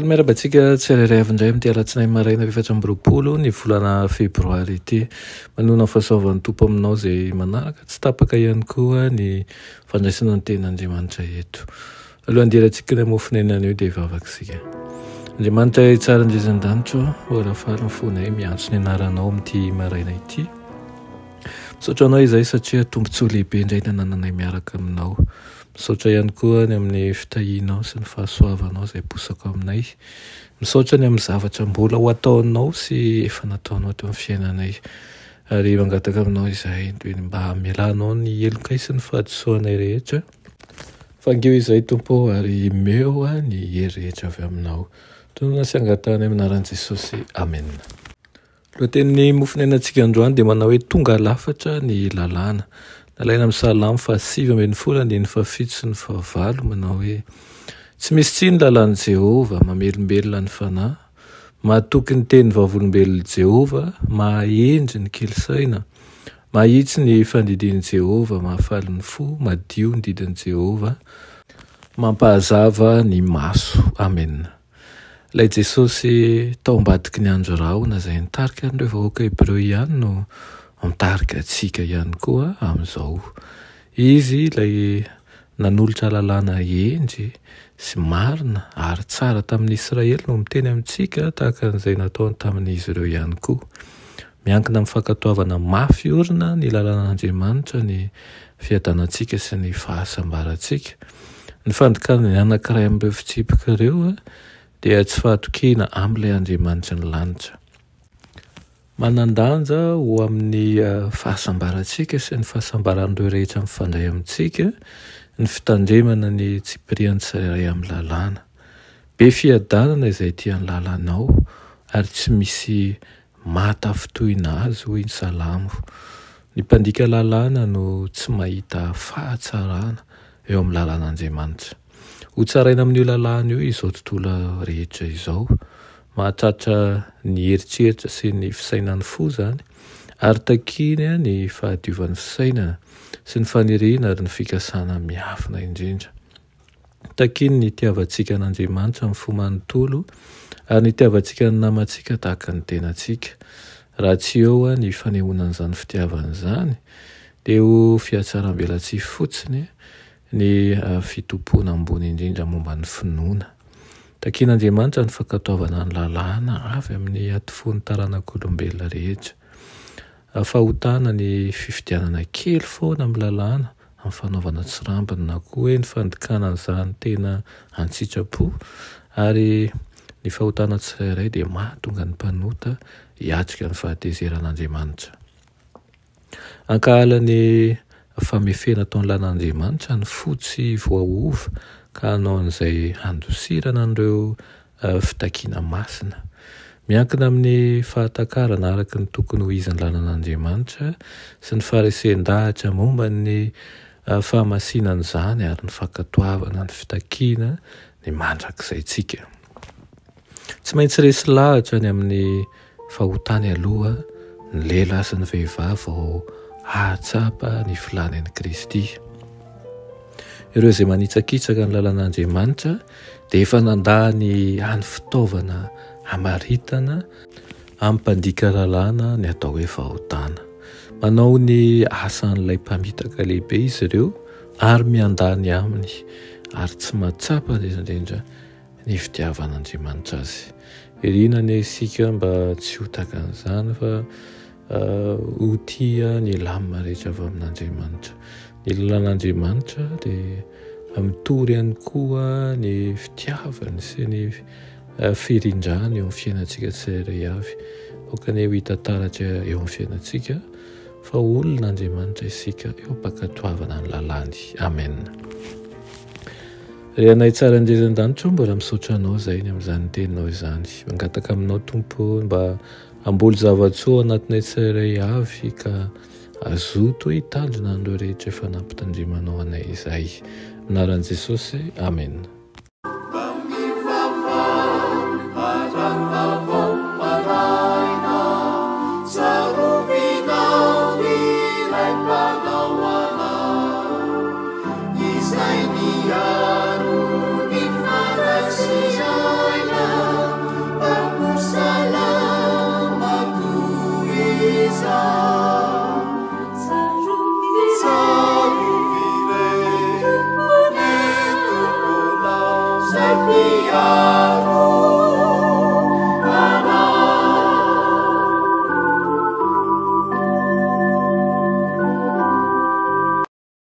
Miarabantsika tsirairay avy-indray amin'ity alatsinainy maraina 7 ny volana febroary ity. Manona fahasoavan'ny tompo aminao izay manaraka, tsy tapaka ihany koa ny fandraisana ny ten'Andriamanitra eto. Alohan'ny dirantsika ny mofonenana io dia vavakisika. Andriamanitra tsara indrisan-danitra, orafaly ny fonay miantso ny anaranao amin'ity maraina ity. Misaotra anao izay satria tombontsoa lehibe indray ny nananay miaraka aminao. Misaotra ihany koa ny amin'ny fitahianao sy ny fahasoavanao izay posako aminay. Misaotra ny amin'ny zavatra mbola ho ataonao sy efa nataonao teo amin'ny fiainanay. Ary mangataka aminao izay toy ny mba mialanao ny elokay sy ny fahadisoanay rehetra. Fangio izay tompo ary meo ny hery rehetra avy aminao. Tonona sy angatahana amin'ny anaran'i Jesosy. Amen. Lohatenin'ny mofonenantsika androany dia manao hoe tonga lafatra ny lalàna. Nalaina amin'ny Salamo 7:7 sy ny 9 manao hoe tsy misy tsiny lalàn'i Jehova, mamelombelona ny fanahy, mahatoky ny teny vavolombelon'i Jehova, mahendry ny kelisaina, mahitsy ny fandidian'i Jehova, mahafaly ny fo, madio ny didin'i Jehova, mampahazava ny maso. Amen. Ilay Jesosy tao ambadiky ny andro rahona izay nitarika an'ireo vahoaka Hebreo ihany no mitarika antsika ihany koa amin'izao. Izy ilay nanolotra lalàna endry sy marina ary tsara tamin'ny Israely no miteny amintsika tahaka an'izay nataony tamin'izy ireo ihany koa. Miankina amin'ny fankatoavana mafy orina ny lalàn'Andriamanitra ny fiadanantsika sy ny fahasambarantsika. Ny fandokana ny anankiray amin'ireo fitsipika ireo dia tsy fahatokena amin'ilay Andriamanitra ny lanitra. Manan-danja ho amin'ny fahasambarantsika sy ny fahasambaran'ireo rehetra mifandray amintsika ny fitandremana ny tsipirian'ny tsirairay amin'ny lalàna. Be fiadanana izay tian'ny lalànao ary tsy misy mahatafitohina azy hoy ny Salamo. Ny mpandika lalàna no tsy mahita fahatsarana eo amin'ny lalàn'Andriamanitra. Ho tsaraina amin'io lalàna io izao tontolo rehetra izao, mahatratra ny heritreritra sy ny fisainan'ny fo izany, ary takiny ny fahadiovan'ny fisainana sy ny faniriana ary ny fikasana miafina indrindra. Takiny ny itiavantsika an'Andriamanitra amin'ny fo manontolo ary ny itiavantsika ny namantsika tahaka ny tenantsika. Raha tsy eo ny fanehoanan'izany fitiavana izany dia ho fiatsaram-belantsify fotsiny ny fitompona ambony indrindra momba ny finoana. Takian'Andriamanitra ny fankatoavana ny lalàna avy amin'ny atofon'ny taranak'olombelona rehetra. Fahotana ny fifidianana kely foana amin'ny lalàna amin'ny fanaovana tsirambina na koa hoe ny fandokana an'izany tena an-tsitrapo, ary ny fahotana tsirairay dia mahatonga ny mpanota hiatrika ny fahatezeran'Andriamanitra. Ankahalan'ny famefena ataon'ny lalàn'Andriamanitra ny fotsy voaova ka hanao an'izay handosirana an'ireo fitakiana masina. Miankina amin'ny fahatakarana araka ny tokony ho izy ny lalàn'Andriamanitra sy ny faharesen-dahatra momba ny fahamasinan'izany ary ny fankatoavana ny fitakiana ny mandrakizay tsika. Tsy maintsy resy lahatra ny amin'ny fahotany aloha ny lehilahy sy ny vehivavy vao hahatsapa ny filany an'i Kristy. Ireo izay manitsakitsaka ny lalàn'Andriamanitra dia efa nandany any fitaovana hamaritana amin'ny mpandika lalàna ny atao hoe fahotana. Manao ny asan'ilay mpamitaka lehibe izy ireo ary miandany aminy ary tsy mahatsapa indrindra ny fitiavan'Andriamanitra azy. Irinana isika mba tsy ho tahaka an'izany fa ho tia ny lamina rehetra avy amin'Andriamanitra. Ny lalàn'Andriamanitra dia mitory ihany koa ny fitiavany sy ny firindrany eo amin'ny fiainantsika tsirairay avy. Aokany ho hita taratra eo amin'ny fiainantsika fa olon'Andriamanitra isika eo ampakatoavana ny lalàny. Amen. Ry anay tsara indrisan-danitra, mbola misaotra anao izay ny amin'izany teninao izany. Mangataka aminao Tompo mba hamboly zavatsoa anatinay tsirairay avy ka azoto hitandrina an'ireo rehetra efa nampitandrimanao anay izay. Anaran'i Jesosy. Amen.